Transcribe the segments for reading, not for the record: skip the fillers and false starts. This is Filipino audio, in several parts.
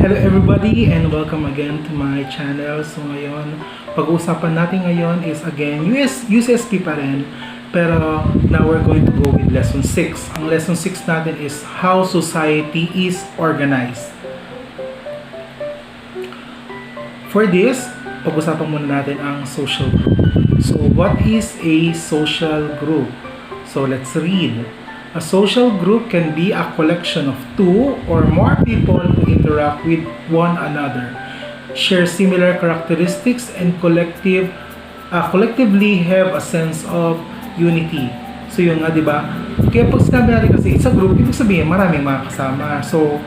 Hello everybody and welcome again to my channel. So ngayon, pag-uusapan natin ngayon is again UCSP pa rin. Pero now we're going to go with lesson 6. Ang lesson 6 natin is how society is organized. For this, pag-usapan muna natin ang social group. So what is a social group? So let's read. A social group can be a collection of two or more people who interact with one another, share similar characteristics, and collectively have a sense of unity. So yun nga, di ba? Kaya pag sinabi natin kasi isa group, ibig sabihin maraming mga kasama. So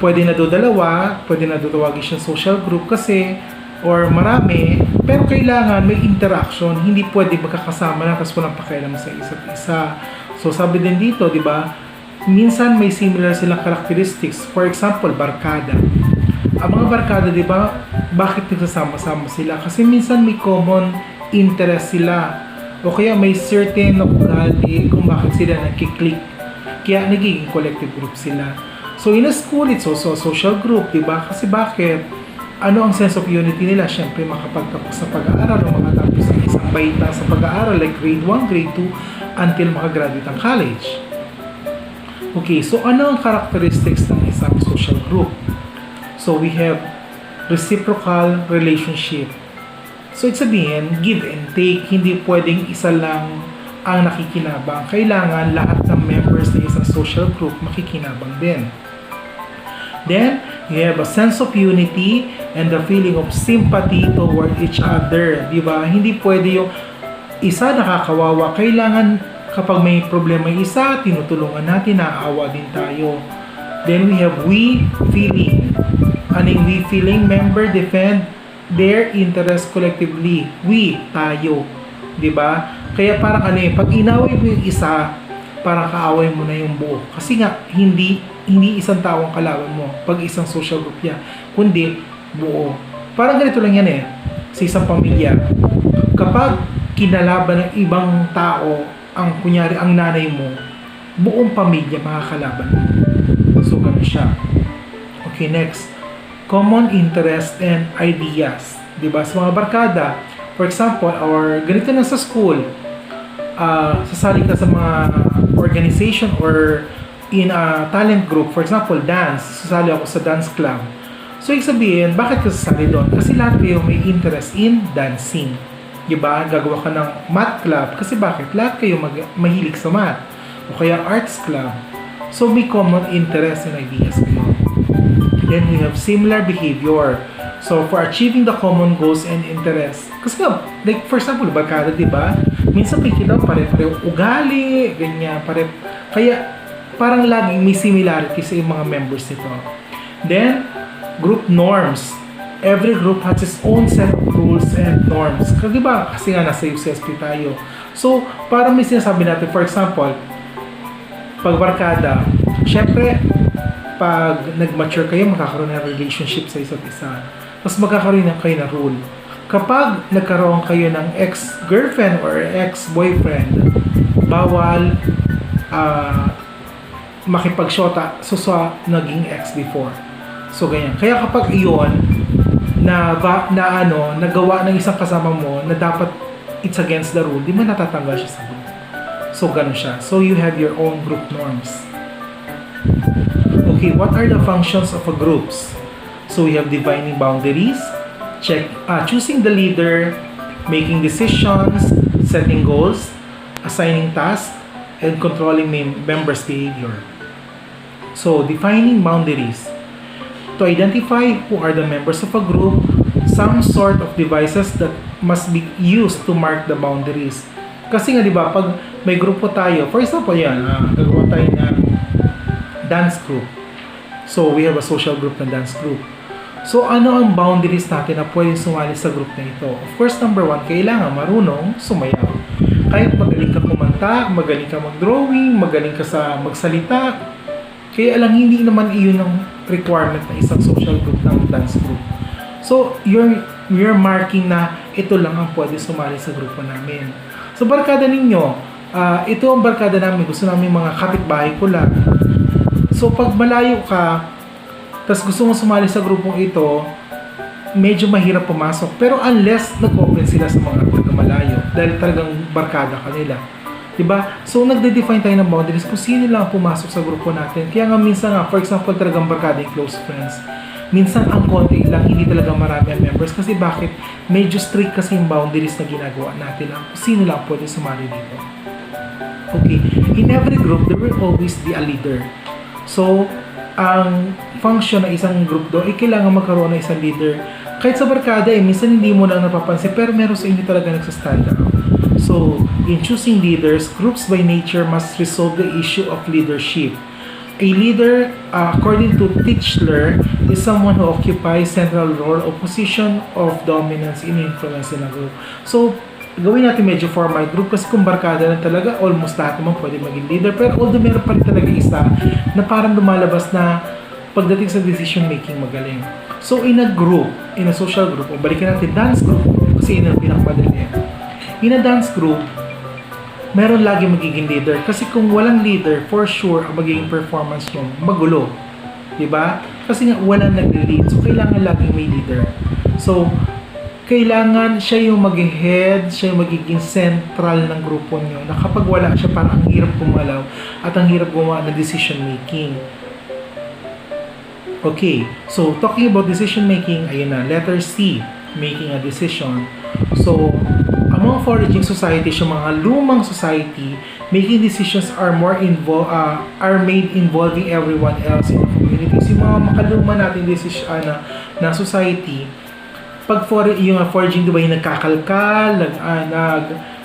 pwede na do dalawa, pwede na do tawagin siyang social group kasi or marami, pero kailangan may interaction. Hindi pwede magkakasama lang tapos walang pakialam sa isa't isa. So sabi din dito, di ba? Minsan may similar silang characteristics. For example, barkada. Ang mga barkada, di ba? Bakit nagsasama-sama sila? Kasi minsan may common interest sila. O kaya may certain ugali kung bakit sila nagkiklik. Kaya nagiging collective group sila. So in a school, it's also a social group, di ba? Kasi bakit? Ano ang sense of unity nila? Siyempre, makapagtapos sa pag-aaral o makatapos sa isang baita sa pag-aaral like grade 1, grade 2, until makagraduate ang college. Okay, so ano ang characteristics ng isang social group? So we have reciprocal relationship. So it's sabihin, give and take, hindi pwedeng isa lang ang nakikinabang. Kailangan lahat ng members ng isang social group makikinabang din. Then, you have a sense of unity and the feeling of sympathy toward each other. Diba? Hindi pwede yung isa nakakawawa. Kailangan kapag may problema yung isa, tinutulungan natin, naaawa din tayo. Then we have we feeling. Aning we feeling, member defend their interest collectively. We, tayo. Diba? Kaya parang pag inaway mo yung isa, parang kaaway mo na yung buo. Kasi nga, hindi isang tao ang kalaban mo pag isang social group yan, kundi buo. Parang ganito lang yan sa isang pamilya. Kapag kinalaban ng ibang tao, kunyari ang nanay mo, buong pamilya makakalaban mo. So, ganun siya. Okay, next. Common interest and ideas. Diba? Sa mga barkada, for example, or ganito na sa school, sasali ka sa mga organization or in a talent group, for example, dance, sasali ako sa dance club. So, ibig sabihin, bakit ka sasali doon? Kasi lahat kayo may interest in dancing. Diba? Gagawa ka ng math club. Kasi bakit? Lahat kayo mahilig sa math. O kaya arts club. So, may common interest and ideas kayo. Then, we have similar behavior. So, for achieving the common goals and interests. Kasi nga, like, for example, barkada, diba? Minsan may kita pare-pareho ugali, ganyan, kaya, parang laging may similarity sa mga members nito. Then, group norms. Every group has its own set of rules and norms. Diba? Kasi nga nasa UCSP tayo. So, parang may sinasabi natin, for example, pag barkada, syempre, pag nag-mature kayo, magkakaroon ng relationship sa isa't isa. Tapos magkakaroon na kayo ng rule. Kapag nagkaroon kayo ng ex-girlfriend or ex-boyfriend, bawal makipagsyota sa naging ex before. So, ganyan. Kaya kapag iyon, nagawa ng isang kasama mo na dapat it's against the rule, di mo natatanggal siya sa group. So, ganun siya. So, you have your own group norms. Okay, what are the functions of a groups? So, we have defining boundaries, choosing the leader, making decisions, setting goals, assigning tasks, and controlling members' behavior. So, defining boundaries. To identify who are the members of a group, some sort of devices that must be used to mark the boundaries. Kasi nga, di ba, pag may grupo tayo, for example, gagawa tayo ng dance group. So, we have a social group na dance group. So, ano ang boundaries natin na pwedeng sumali sa group na ito? Of course, number 1, kailangan marunong sumayaw. Kahit magaling ka kumanta, magaling ka mag-drawing, magaling ka sa magsalita, kaya lang hindi naman iyon ang requirement ng isang social group ng dance group. So, you're marking na ito lang ang pwede sumali sa grupo namin. So, barkada ninyo, ito ang barkada namin. Gusto namin mga kapitbahay ko lang. So, pag malayo ka, tas gusto mo sumali sa grupong ito, medyo mahirap pumasok. Pero unless nag-open sila sa mga taga-malayo, dahil talagang barkada kanila. Diba? So, nagde-define tayo ng boundaries kung sino lang pumasok sa grupo natin. Kaya nga minsan nga, for example, talagang barkada yung close friends. Minsan ang konti lang, hindi talaga marami ang members. Kasi bakit? Medyo strict kasi yung boundaries na ginagawa natin. Sino lang pwede sumali dito. Okay. In every group, there will always be a leader. So, ang function ng isang group do, kailangan magkaroon ng isang leader. Kahit sa barkada, minsan hindi mo lang napapansin, pero meron sa inyo talaga nagsastand out. So, in choosing leaders, groups by nature must resolve the issue of leadership. A leader, according to Tischler, is someone who occupies central role or position of dominance in influence in a group. So, gawin natin medyo formal group kasi kung barkada na talaga, almost lahat naman pwede maging leader. Pero although meron pa rin talaga isa na parang lumalabas na pagdating sa decision making magaling. So, in a group, in a social group, o balikan natin dance group, kasi yun ang pinakamadali. In a dance group, meron lagi magiging leader. Kasi kung walang leader, for sure, ang magiging performance nyo, magulo. Diba? Kasi nga, walang nag-lead. So, kailangan laging may leader. So, kailangan siya yung mag-head, siya yung magiging central ng grupo nyo. Na kapag wala siya, parang ang hirap gumalaw at ang hirap gumawa ng decision making. Okay. So, talking about decision making, ayun na, letter C, making a decision. So, among foraging societies, yung mga lumang society, making decisions are made involving everyone else in the community. So, yung mga makaluma natin decision na society, pag yung foraging, diba, yung nagkakalkal,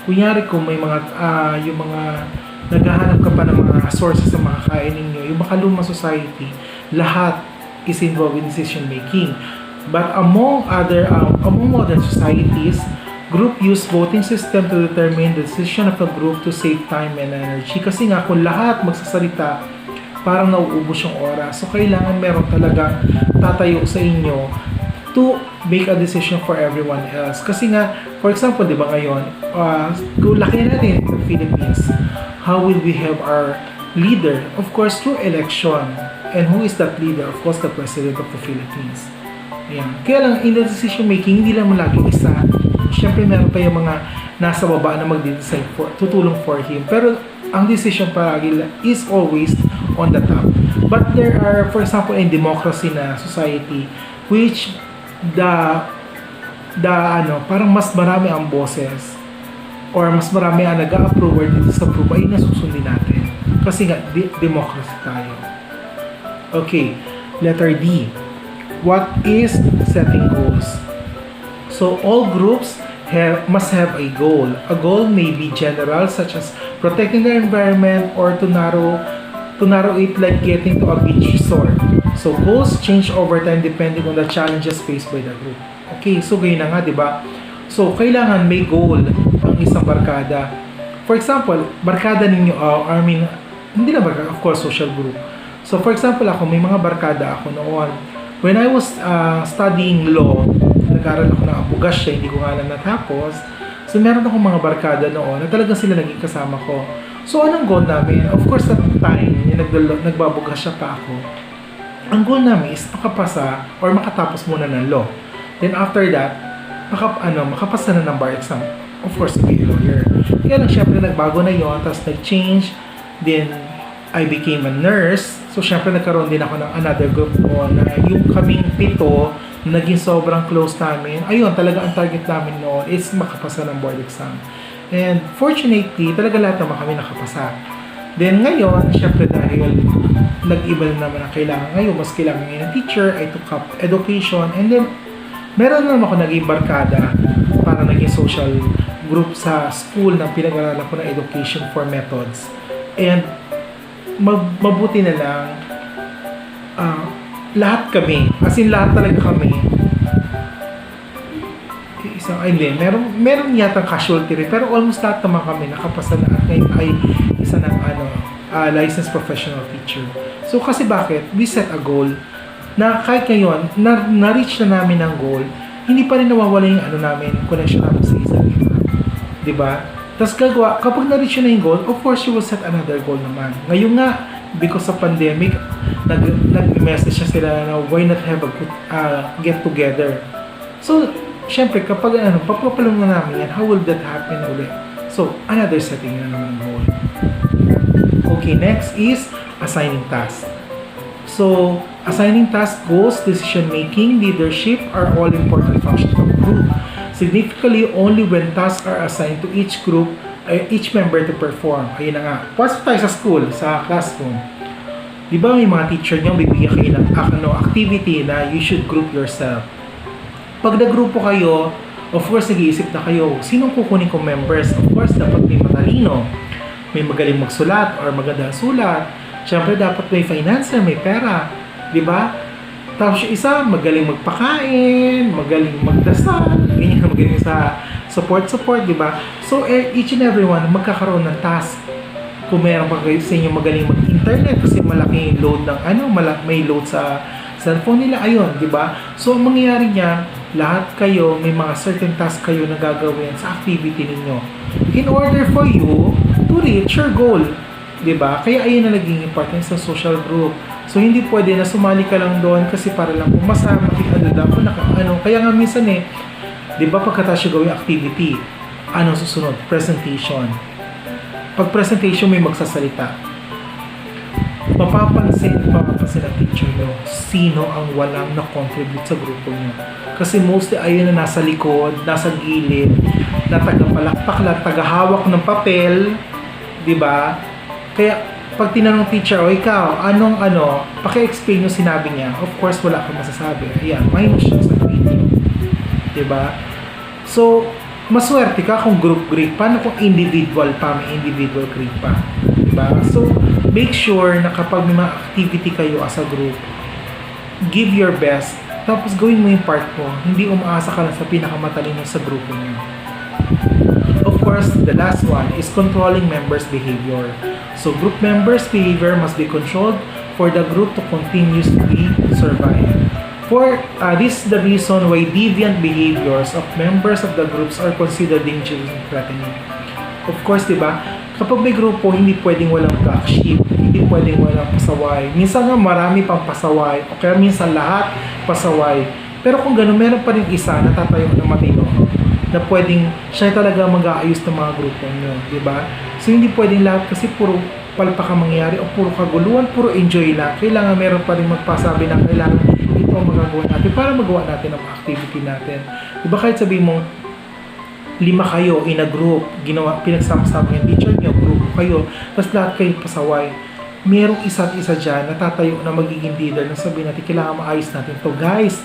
kunyari kung may mga, yung mga naghahanap ka pa ng mga sources sa mga kainin nyo, yung makalumang society, lahat is involved in decision making. But among modern societies, group use voting system to determine the decision of a group to save time and energy. Kasi nga, kung lahat magsasalita, parang nauubos yung oras. So, kailangan meron talagang tatayo sa inyo to make a decision for everyone else. Kasi nga, for example, di ba ngayon, kung laki natin sa Philippines, how will we have our leader? Of course, through election. And who is that leader? Of course, the President of the Philippines. Ayan. Kaya lang, in the decision making, hindi lang mo lagi isa. Siyempre, meron pa yung mga nasa baba na mag-decide tutulong for him. Pero, ang decision palagi is always on the top. But there are, for example, in democracy na society, which parang mas marami ang boses or mas marami ang nag-a-approve or disapprove, ay nasusundin natin. Kasi nga, democracy tayo. Okay, letter D. What is setting goals? So, all groups must have a goal. A goal may be general, such as protecting the environment, or to narrow it like getting to a beach resort. So, goals change over time depending on the challenges faced by the group. Okay, so ganyan na nga, di ba? So, kailangan may goal ang isang barkada. For example, barkada ninyo, hindi na barkada, of course, social group. So, for example, may mga barkada ako noon. When I was studying law, nag-aral ako ng abogasya, hindi ko nga lang natapos. So, meron akong mga barkada noon na talagang sila naging kasama ko. So, anong goal namin? Of course, at the time, nagbabogasya pa ako. Ang goal namin is makapasa or makatapos muna ng law. Then, after that, makapasa na ng bar exam. Of course, to be a lawyer. Kaya lang, syempre, nagbago na yon, tapos nag-change. Then, I became a nurse. So, syempre, nagkaroon din ako ng another group ko na yung kaming 7 na naging sobrang close namin. Ayun, talaga ang target namin noon is makapasa ng board exam. And fortunately, talaga lahat naman kami nakapasa. Then, ngayon, syempre, dahil nag-iba na naman ang kailangan ngayon, mas kailangan ngayon ng teacher, I took up education. And then, meron na naman ako naging barkada para naging social group sa school na pinag-aralan ko ng education for methods. And, mabuti na lang lahat kami, as in lahat talaga kami, meron yata casualty rin, pero almost lahat naman kami nakapasa na at ngayon ay isa ng licensed professional teacher. So kasi bakit? We set a goal na kahit ngayon na-reach na namin ang goal, hindi pa rin nawawala yung namin, connection namin sa isa't isa, diba? Tapos kapag na-reach na yung goal, of course, you will set another goal naman. Ngayon nga, because of pandemic, nag-message na sila na why not have a get together. So, syempre, kapag papapalong na namin yan, how will that happen ulit? So, another setting na naman ng goal. Okay, next is assigning tasks. So, assigning tasks, goals, decision-making, leadership are all important functions of the group. Significantly, only when tasks are assigned to each group, each member to perform. Ayun na nga. Pasok tayo sa school, sa classroom. Di ba may mga teacher nyo, bibigyan kayo ng activity na you should group yourself. Pag nagrupo kayo, of course, nag-iisip na kayo, sinong kukunin kong members? Of course, dapat may matalino, may magaling magsulat or magandang sulat. Siyempre, dapat may financer, may pera. Di ba? Tapos yung isa, magaling magpakain, magaling magdasal, ganyan, magaling sa support, di ba? So, each and everyone, magkakaroon ng task. Kung meron pa kayo sa inyo magaling mag-internet kasi malaki load ng may load sa cellphone nila, ayun, di ba? So, ang mangyayari niya, lahat kayo, may mga certain task kayo na gagawin sa activity ninyo. In order for you to reach your goal, di ba? Kaya ayun na naging important sa social group. So, hindi pwede na sumali ka lang doon kasi para lang pumasa, kaya nga minsan di ba pagkatapos yung gawing activity, anong susunod? Presentation. Pag presentation, may magsasalita. Mapapansin ang teacher nyo, sino ang walang na-contribute sa grupo nyo. Kasi mostly ayun na nasa likod, nasa gilid, na tagapalakpak lang, tagahawak ng papel, di ba? Kaya, pag tinanong teacher, ikaw, paki-explain yung sinabi niya, of course, wala kang masasabi. Ayan, minus siya sa grade. Diba? So, maswerte ka kung group grade. Paano kung individual pa, may individual grade pa? Diba? So, make sure na kapag may mga activity kayo as a group, give your best, tapos gawin mo yung part mo. Hindi umaasa ka lang sa pinakamatalino sa grupo niyo. Of course, the last one is controlling members' behavior. So, group members' behavior must be controlled for the group to continuously survive. This is the reason why deviant behaviors of members of the groups are considered dangerous and threatening. Of course, diba? Kapag may grupo, hindi pwedeng walang black sheep, hindi pwedeng walang pasaway. Minsan nga marami pang pasaway, o kaya minsan lahat pasaway. Pero kung gano'n, meron pa rin isa na tatayo ng matino na pwedeng siya talaga mag-aayos ng mga grupo nyo, diba? So, hindi pwedeng lahat kasi puro palpak ang mangyayari o puro kaguluhan, puro enjoy lang. Kailangan meron pa rin magpasabi na kailangan ito ang magagawa natin para magawa natin ang activity natin. Diba kahit sabihin mo, 5 kayo in a group, pinagsama-sama yung teacher nyo, grupo kayo, tapos lahat kayo pasaway. Merong isa't isa dyan na tatayo na magiging leader na sabihin natin, kailangan maayos natin to guys.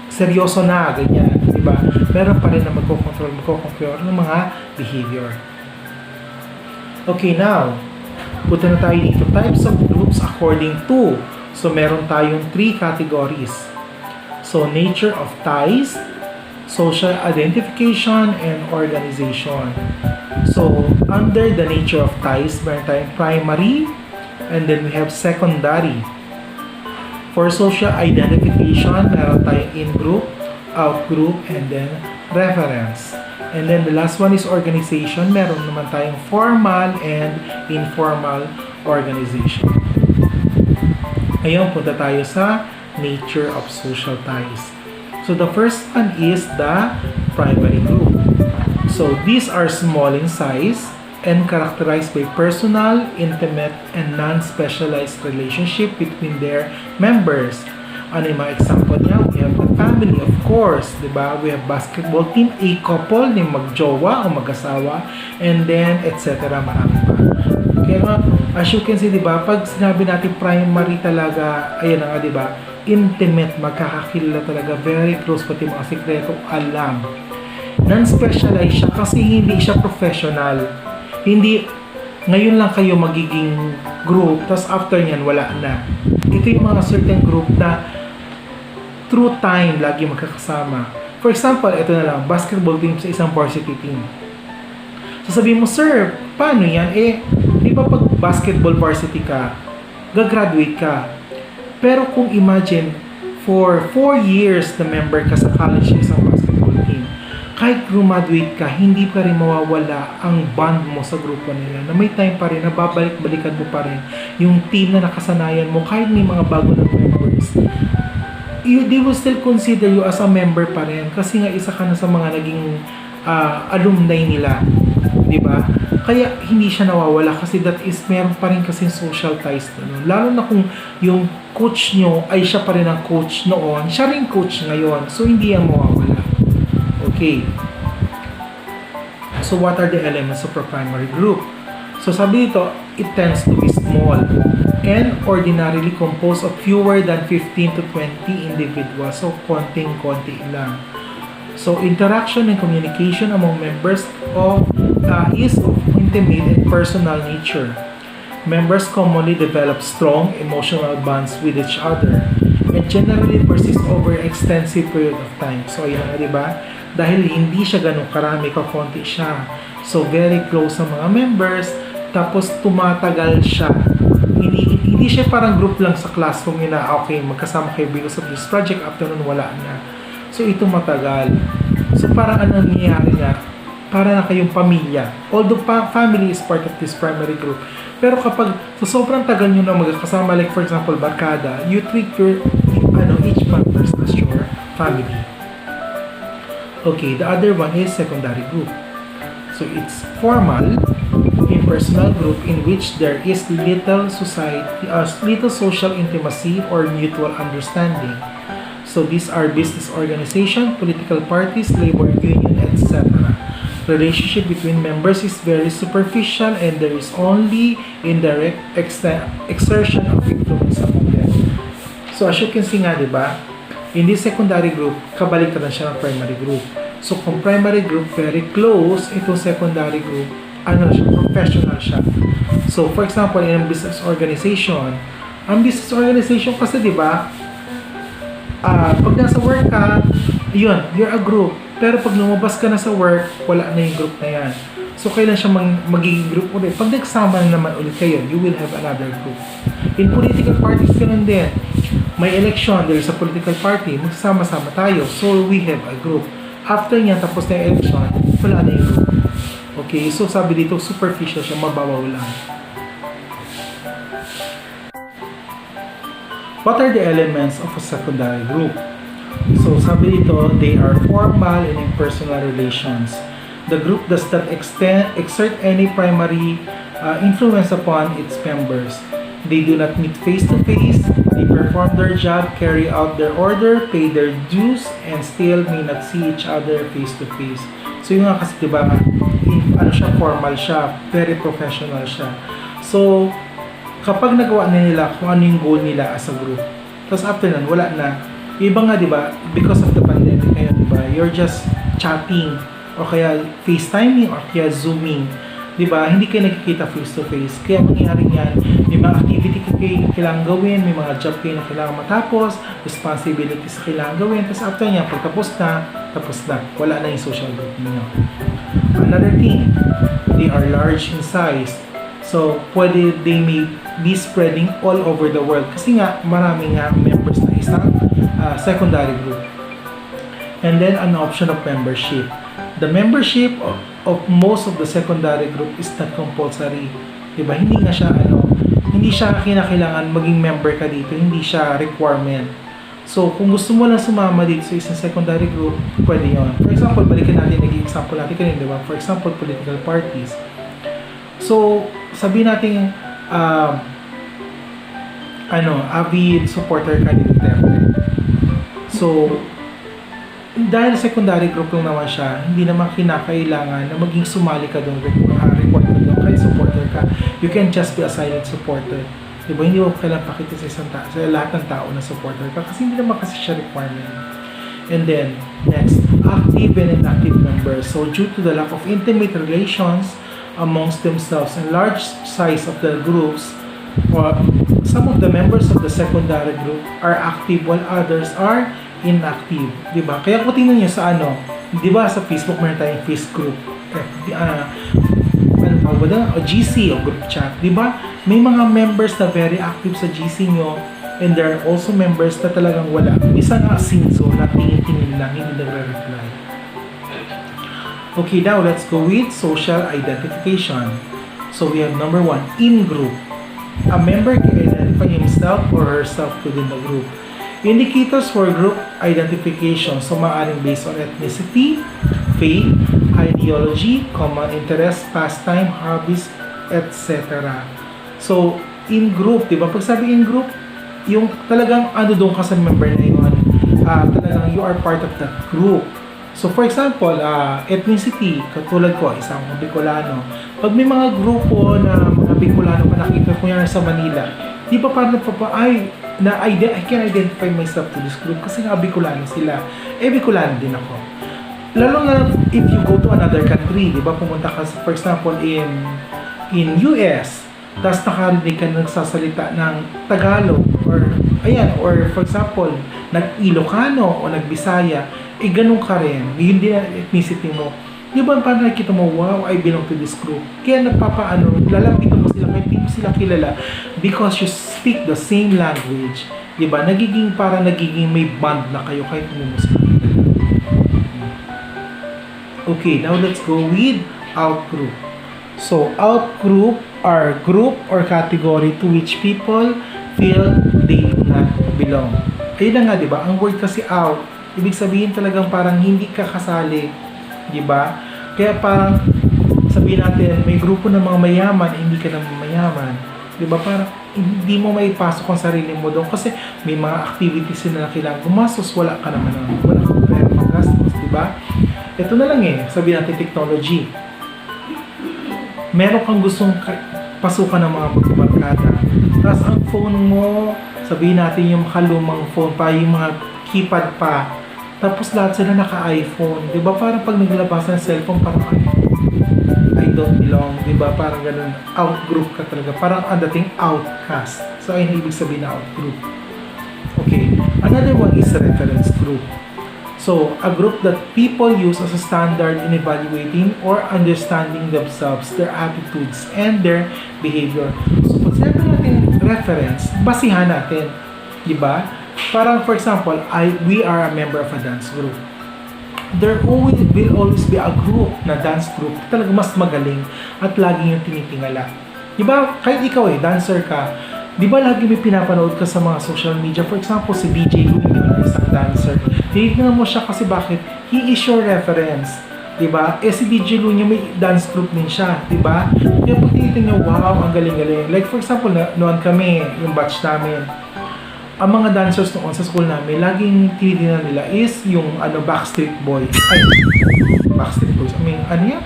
Seryoso na, ganyan. Diba? Meron pa rin na magkocontrol ng mga behavior. Okay, now, punta na tayo dito. Types of groups according to. So, meron tayong 3 categories. So, nature of ties, social identification, and organization. So, under the nature of ties, meron tayong primary, and then we have secondary. For social identification, meron tayong in-group, out-group, and then reference. And then the last one is organization. Meron naman tayong formal and informal organization. Ngayon, punta tayo sa nature of social ties. So, the first one is the primary group. So, these are small in size and characterized by personal, intimate, and non-specialized relationship between their members. Ano yung mga example niya? We have the family, of course, diba? We have basketball team, a couple, yung magjowa o mag-asawa, and then, etc. Marami pa. Kaya nga, as you can see, diba? Pag sinabi natin primary talaga, ayan nga, diba? Intimate, magkakakilala talaga, very close, pati mga sikreto, alam. Non-specialized siya kasi hindi siya professional. Hindi, ngayon lang kayo magiging group, tapos after nyan, wala na. Ito yung mga certain group na through time, lagi magkakasama. For example, ito na lang, basketball team sa isang varsity team. So sabihin mo, sir, paano yan? Di ba pag basketball varsity ka, gagraduate ka. Pero kung imagine, for 4 years na member ka sa college sa isang basketball team, kahit graduate ka, hindi pa rin mawawala ang bond mo sa grupo nila, na may time pa rin, na babalik-balikan mo pa rin yung team na nakasanayan mo, kahit may mga bago na members. They will still consider you as a member pa rin, kasi nga isa ka na sa mga naging alumni nila, di ba? Kaya hindi siya nawawala, kasi that is, meron pa rin kasi social ties na, lalo na kung yung coach nyo ay siya pa rin ang coach noon, siya rin coach ngayon, so hindi yan mawawala. Okay, so what are the elements of a primary group? So sabi dito, it tends to be small and ordinarily composed of fewer than 15 to 20 individuals, so konting-konti lang. So interaction and communication among members is of intimate and personal nature. Members commonly develop strong emotional bonds with each other and generally persist over an extensive period of time. So ayun nga, di ba? Dahil hindi siya ganun karami, kakonti siya. So very close sa mga members, tapos tumatagal siya. Hindi siya parang group lang sa classroom yun na okay, magkasama kayo because of this project, after nun wala na. So ito matagal. So parang ano nangyayari nga, para na kayong pamilya. Although family is part of this primary group, pero kapag so sobrang tagal nyo na magkasama, like for example barkada, you treat your each members as your family. Okay, the other one is secondary group. So it's formal, impersonal group in which there is little social intimacy or mutual understanding. So these are business organization, political parties, labor union, etc. Relationship between members is very superficial and there is only indirect exertion of influence among them. So as you can see nga, di ba? In this secondary group, kabalik ka na siya ng primary group. So kung primary group very close, itong secondary group, professional siya. So for example, in a business organization, ang business organization kasi, di ba, pag nasa work ka, yun, you're a group. Pero pag lumabas ka na sa work, wala na yung group na yan. So, kailan siya magiging group ulit? Pag nagsama na naman ulit kayo, you will have another group. In political parties, ganun din. May election, there is a political party, magsama-sama tayo. So, we have a group. After niya, tapos na yung election, wala na yung group. Okay, so sabi dito, superficial siya, mababaw lang. What are the elements of a secondary group? So sabi dito, they are formal and impersonal relations. The group does not exert any primary influence upon its members. They do not meet face-to-face, they perform their job, carry out their order, pay their dues, and still may not see each other face-to-face. So yung nga kasi diba, formal siya, very professional siya. So, kapag nagawa na nila kung ano yung goal nila as a group, tapos after nun, wala na. Iba nga, diba, because of the pandemic ngayon, diba, you're just chatting, o kaya FaceTiming, or kaya Zooming, diba, hindi kayo nakikita face-to-face. Kaya mangyayari yan, may mga activity kayo kailangan gawin, may mga job kayo na kailangan matapos, responsibilities na kailangan gawin, tapos after niya, pag tapos na, wala na yung social group niyo. Another thing, they are large in size. So, they may be spreading all over the world. Kasi nga, marami nga members na isang secondary group. And then, an option of membership. The membership of most of the secondary group is not compulsory. Diba? Hindi siya kinakailangan maging member ka dito. Hindi siya requirement. So, kung gusto mo lang sumama dito sa isang secondary group, pwede yun. For example, balikan natin, nag-example natin kanina, diba? For example, political parties. So, sabihin natin, avid supporter ka ni Deped. So, dahil secondary group lang naman siya, hindi naman kinakailangan na maging sumali ka doon, required ka doon, kahit supporter ka. You can just be a silent supporter. Diba? Hindi mo kailangan pakita sa lahat ng tao na supporter ka kasi hindi naman kasi siya requirement. And then, next, active and inactive members. So, due to the lack of intimate relations amongst themselves and large size of the groups, some of the members of the secondary group are active while others are inactive. Diba? Kaya kung tingnan nyo sa diba sa Facebook meron tayong face group, o GC o group chat, diba? May mga members na very active sa GC nyo and there are also members na talagang wala. Isa nga sinso na tingin-tingin lang, hindi nagre-reply. Okay, now let's go with social identification. So we have number 1, in-group. A member can identify himself or herself within the group. Indicators for group identification. So maaaring based on ethnicity, faith, ideology, common interest, pastime, hobbies, etc. So, in-group, di ba? Pag sabi in-group, yung talagang ano doon ka sa member na yun, talagang you are part of that group. So for example, ethnicity, katulad ko, isang Bicolano. Pag may mga grupo na mga Bicolano pa nakita ko yan sa Manila, di ba parang I can identify myself to this group kasi nga Bicolano sila. Bicolano din ako. Lalo na if you go to another country, di ba pumunta ka for example in US, tapos nakarinig ka nagsasalita ng Tagalog or for example, nag-Ilocano o nag-Bisaya, ganun ka rin. Yun din ang ethnicity mo. Di ba parang nakikita mo, wow, I belong to this group. Kaya lalapitan mo sila, kahit hindi mo sila kilala because you speak the same language. Di ba? Nagiging may bond na kayo kahit hindi mo sila kilala. Okay, now let's go with out-group. So, out-group are group or category to which people feel they do not belong. Ayun na nga, di ba? Ang word kasi out, ibig sabihin talagang parang hindi ka kasali, di ba? Kaya parang sabihin natin, may grupo ng mga mayaman, hindi ka naman mayaman. Di ba? Parang hindi mo maipasok ang sarili mo doon kasi may mga activities na kailangan gumastos, wala ka naman wala kang pera pang gastos, di ba? Ito na lang sabihin natin technology. Meron kang gustong pasukan ng mga barkada. Tapos ang phone mo, sabihin natin yung makalumang phone pa, yung mga keypad pa. Tapos lahat sila naka-iPhone. Diba parang pag naglabas ng cellphone, parang I don't belong. Diba parang ganun, out-group ka talaga. Parang ang dating outcast. So ayun ibig sabihin na out-group. Okay, another one is a reference group. So, a group that people use as a standard in evaluating or understanding themselves, their attitudes, and their behavior. So, pag sinabi natin reference, basihan natin. Diba? Parang, for example, we are a member of a dance group. There will always be a group na dance group talaga mas magaling at laging yung tinitingala. Diba? Kahit ikaw dancer ka, di ba lagi may pinapanood ka sa mga social media? For example, si DJ Louie na isang dancer. Tinignan mo siya kasi bakit? He is your reference. Diba? Si DJ Louie may dance group din siya. Diba? Kaya pag tinitingnan, wow, ang galing-galing. Like for example, noon kami, yung batch namin, ang mga dancers noon sa school namin, laging tinitingnan nila is yung Backstreet Boys. Backstreet Boys. I mean, ano yan?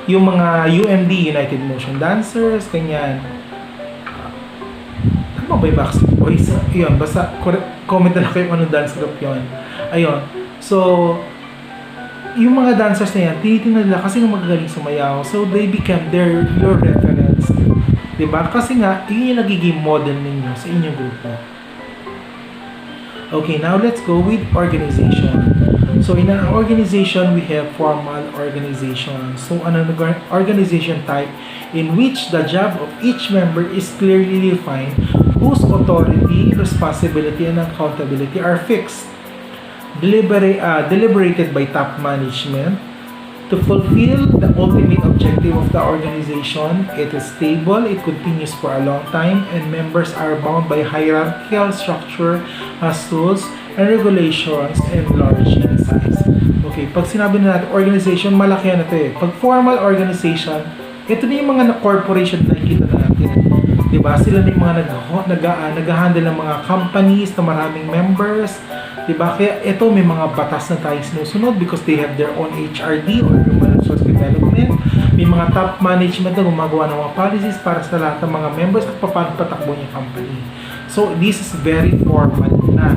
Yung mga UMD, United Motion Dancers, ganyan. Ano ba yung Backstreet Boys? Ayun, basta comment na lang kayo kung anong dance group yun. Ayun. So, yung mga dancers na yan, tinitingnan nila kasi nung magagaling sumayaw. So, they become your reference. Diba? Kasi nga, yun yung nagiging model ninyo sa inyong grupo. Okay, now let's go with organization. So, in an organization, we have formal organization. So, an organization type in which the job of each member is clearly defined, whose authority, responsibility, and accountability are fixed. Deliberated by top management to fulfill the ultimate objective of the organization. It is stable, it continues for a long time, and members are bound by hierarchical structure as rules and regulations and large in size. Okay, pag sinabi na natin organization, malaki na ito Pag formal organization, ito na yung mga corporation na nakikita na natin. Diba? Sila na yung mga nag-handle ng mga companies na maraming members. Diba? Kaya ito may mga batas na tayo sinusunod because they have their own HRD or Human Resource Development. May mga top management na gumagawa ng mga policies para sa lahat ng mga members at paano patakbo yung company. So, this is very formal na.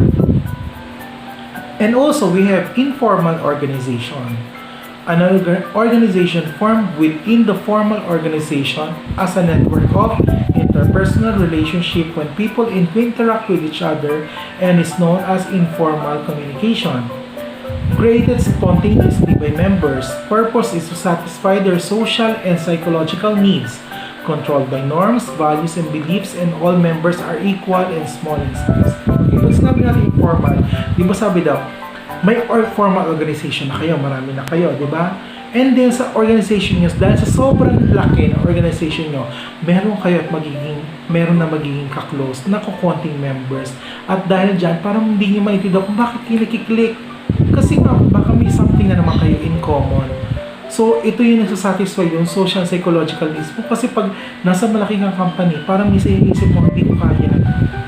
And also, we have informal organization. An organization formed within the formal organization as a network of interpersonal relationship when people interact with each other and is known as informal communication. Created spontaneously by members, purpose is to satisfy their social and psychological needs, controlled by norms, values, and beliefs, and all members are equal and small in size. Okay, pag sinabi natin informal, di ba sabi daw, may formal organization na kayo, marami na kayo, di ba? And then sa organization nyo, dahil sa sobrang laki ng organization nyo, meron na magiging ka-close na kukonting members. At dahil dyan, parang hindi nyo maintindihan kung bakit kayo nakiklik. Kasi nga, baka may something na naman kayo in common. So, ito yung nagsasatisfy yung social psychological needs mo. Kasi pag nasa malaking kang company, parang minsan inisip mo, hindi ko kaya.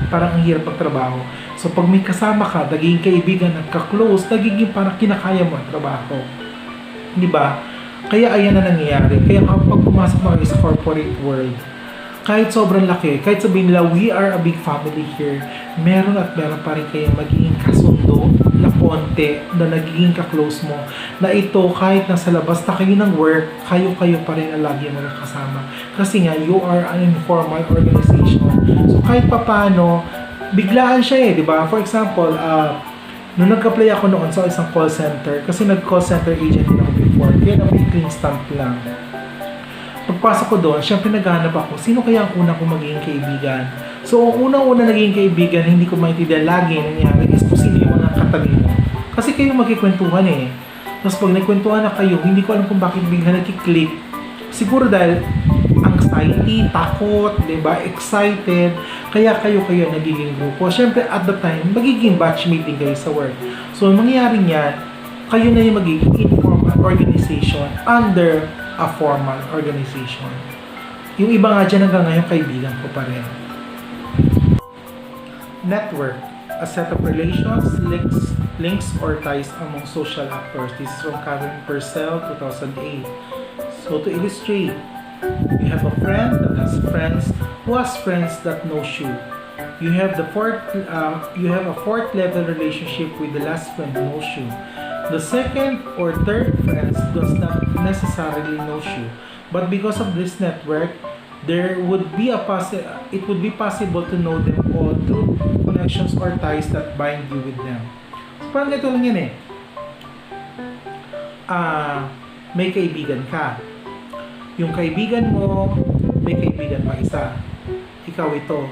Parang ang hirap pagtrabaho. So, pag may kasama ka, nagiging kaibigan at ka-close, nagiging parang kinakaya mo ang trabaho. Di ba? Kaya ayan na nangyayari. Kaya kapag pumasok mo kayo sa corporate world, kahit sobrang laki, kahit sabihin nila, we are a big family here, meron pa rin kayo magiging kasundo na konti, na nagiging ka-close mo, na ito, kahit nasa labas na kayo ng work, kayo pa rin na lagi mo nakasama. Kasi nga, you are an informal organization. So, kahit papano, biglaan siya di ba? For example, nung nag-apply ako noon sa isang call center, kasi nag-call center agent din ako before, kaya na may clean stamp lang. Pagpasok ko doon, syempre naghahanap ako, sino kaya ang una kong magiging kaibigan? So, ang unang-una naging kaibigan, hindi ko maintindihan lagi nangyari is kung sino yung mga katabi mo. Kasi kayo magkikwentuhan Tapos pag nagkwentuhan na kayo, hindi ko alam kung bakit bigla nagkiklik. Siguro dahil anxiety, takot, diba? Excited, kaya kayo nagiging grupo. Syempre, at the time, magiging batch meeting kayo sa work. So, mangyayari niyan, kayo na yung magiging informal organization under a formal organization. Yung iba nga dyan hanggang ngayon, kaibigan ko pa rin. Network, a set of relations, links or ties among social actors. This is from Karen Purcell, 2008. So to illustrate, you have a friend that has friends who has friends that knows you. You have a fourth level relationship with the last friend who knows you. The second or third friends does not necessarily know you, but because of this network, it would be possible to know them all through connections or ties that bind you with them. So, parang ito lang yan may kaibigan ka. Yung kaibigan mo, may kaibigan pa isa. Ikaw ito.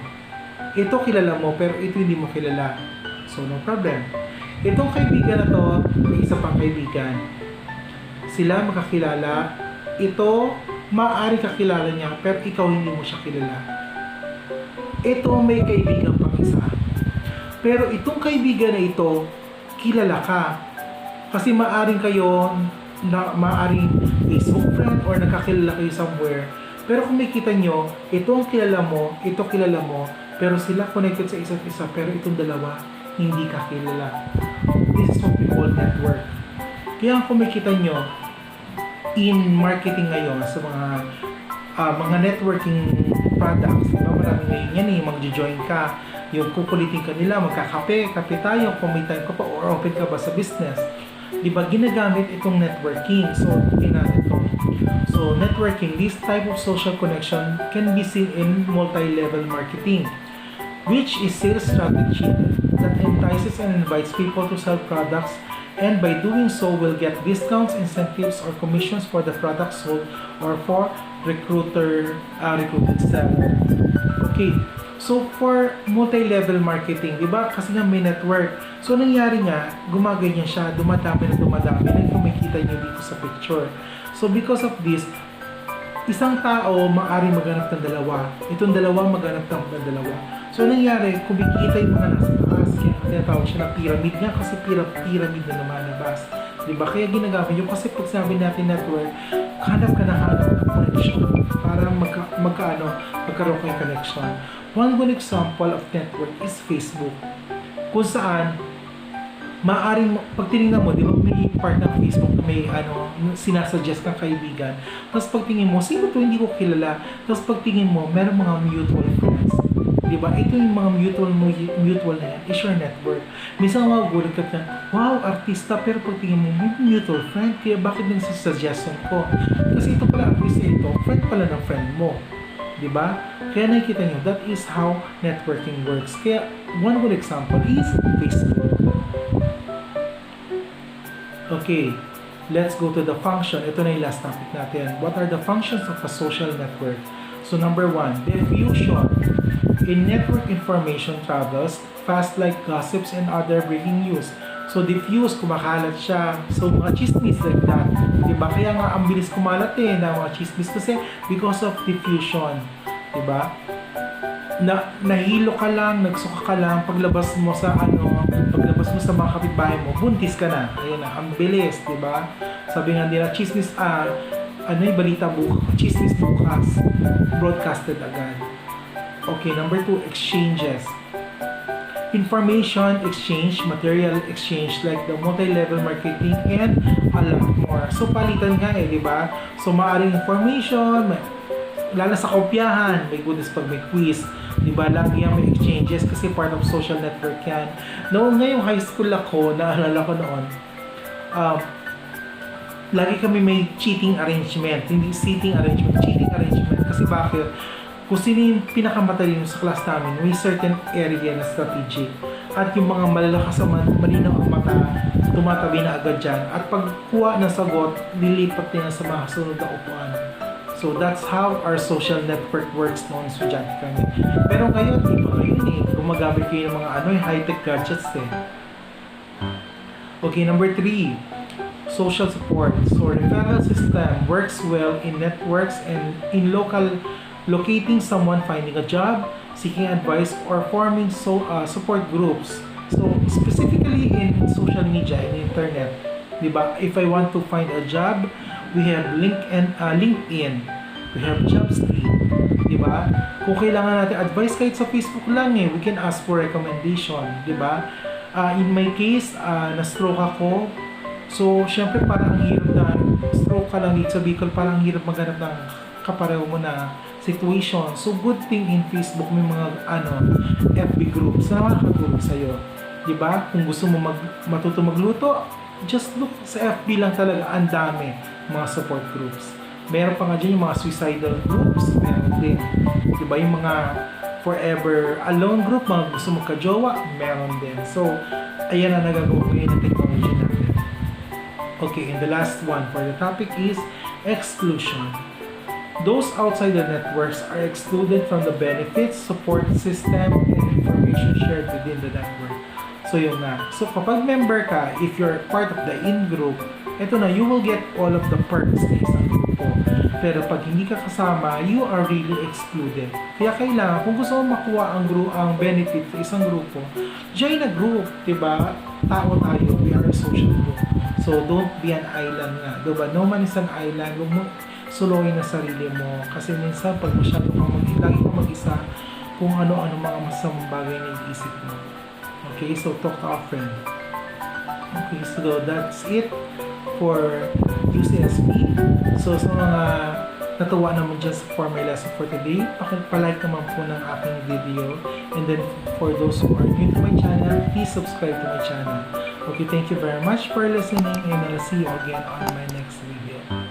Ito kilala mo, pero ito hindi mo kilala. So, no problem. Itong kaibigan na to, may isa pang kaibigan. Sila makakilala. Ito, maaari kakilala niya, pero ikaw hindi mo siya kilala. Ito, may kaibigan pang isa. Pero itong kaibigan na ito, kilala ka. Kasi maaring maaring Facebook friend or nakakilala kayo somewhere. Pero kung makita nyo, itong kilala mo, ito kilala mo, pero sila connected sa isa't isa, pero itong dalawa, hindi ka kilala. This is what we call network. Kaya kung makita nyo, in marketing ngayon, sa mga networking products, diba? Marami ngayon yan mag-join ka, yung kukulitin ka nila, magkakape tayo, kung may time ka pa, or open ka ba sa business. Diba, ginagamit itong networking. So, natin ito. So, networking, this type of social connection can be seen in multi-level marketing, which is sales strategy that entices and invites people to sell products, and by doing so will get discounts, incentives, or commissions for the products sold or for recruited seller. Okay, so for multi-level marketing, di ba? Kasi nga may network. So nangyari nga, gumaganyan siya, dumadami, kumikita niyo dito sa picture. So because of this, isang tao maaari maghanap ng dalawa. Itong dalawa maghanap ng dalawa. So, nangyari, kumikita yung mga nasa taas, kaya tinatawag siya na pyramid nga kasi pyramid na lumalabas. Diba? Kaya ginagamit yun kasi pag sinabi natin network, hanap ka ng connection para magkaroon kayo connection. One good example of network is Facebook. Kung saan, maaaring, pag tinignan mo, di ba may part ng Facebook na may sinasuggest kang kaibigan. Tapos pag tingin mo, sino to hindi ko kilala? Tapos pag tingin mo, meron mga mutual friends. Diba? Ito yung mga mutual na yan, is your network. Minsan magugulat ka na, wow, artista, pero pag tingin mo, may mutual friend, kaya bakit nagsasuggestion ko? Kasi ito pala, artista ito, friend pala ng friend mo. Diba? Kaya nakikita nyo, that is how networking works. Kaya, one good example is Facebook. Okay, let's go to the function. Ito na yung last topic natin. What are the functions of a social network? So, number 1, diffusion. In network, information travels fast like gossips and other breaking news. So, diffuse, kumakalat siya. So, mga chismis like that. Diba? Kaya nga ang bilis kumalat na mga chismis kasi because of diffusion. Diba? Nahilo ka lang, nagsuka ka lang, paglabas mo sa mga kapitbahay mo, buntis ka na. Ayun na, ang bilis, diba? Sabi nga nila, chismis, balita bukas, chismis bukas, broadcasted agad. Okay, number 2, exchanges. Information exchange, material exchange like the multi-level marketing and a lot more. So palitan nga di ba? So maaring information, lalo sa kopyahan, may goodness pag may quiz, di ba? Lagi yan may exchanges kasi part of social network yan. Noong ngayong high school ako, naalala ko noon, lagi kami may cheating arrangement, hindi seating arrangement, cheating arrangement. Kasi bakit? Kung sino yung pinakamatalino sa class namin, may certain area na strategic. At yung mga malalakas sa malinaw ang mata, tumatabi na agad dyan. At pagkuha ng sagot, lilipat nila sa mga sunod na upuan. So that's how our social network works noong estudyante kami. Pero ngayon, iba ngayon gumagamit kayo ng mga high-tech gadgets Okay, number 3. Social support. So referral system works well in networks and in locating someone finding a job, seeking advice, or forming support groups. So, specifically in social media and internet, diba? If I want to find a job, we have LinkedIn, we have Jobstreet, diba? Kung kailangan natin advice kahit sa Facebook lang we can ask for recommendation, diba? In my case, na-stroke ako. So, syempre parang ang hirap na stroke ka lang dito sa Bicol, parang ang hirap maghanap ng kapareho mo na situation. So, good thing in Facebook may mga FB groups na makakatulong sa'yo. Diba? Kung gusto mo matuto magluto, just look sa FB lang talaga. Ang dami mga support groups. Meron pa nga dyan yung mga suicidal groups. Meron din. Diba? Yung mga forever alone group, mga gusto magka-jowa, meron din. So, ayan na nagagawa ngayon ng technology natin. Okay, and the last one for the topic is exclusion. Those outside the networks are excluded from the benefits, support system, and information shared within the network. So yun nga. So kapag member ka, if you're part of the in-group, eto na, you will get all of the perks na isang grupo. Pero pag hindi ka kasama, you are really excluded. Kaya kailangan, kung gusto mo makuha ang benefit sa isang grupo, join a group, diba? Tao tayo, we are a social group. So don't be an island nga. Diba? No man is an island. Huwag mo suluhin na sarili mo kasi minsan pag masyado kang lagi kang mag-isa kung ano-ano mga masamang bagay na iisip mo. Okay, so talk to a friend. Okay, so that's it for UCSP. So sa mga natuwa naman dyan for my lesson for today, pakipalike naman po ng aking video, and then for those who are new to my channel, please subscribe to my channel. Okay, thank you very much for listening, and I'll see you again on my next video.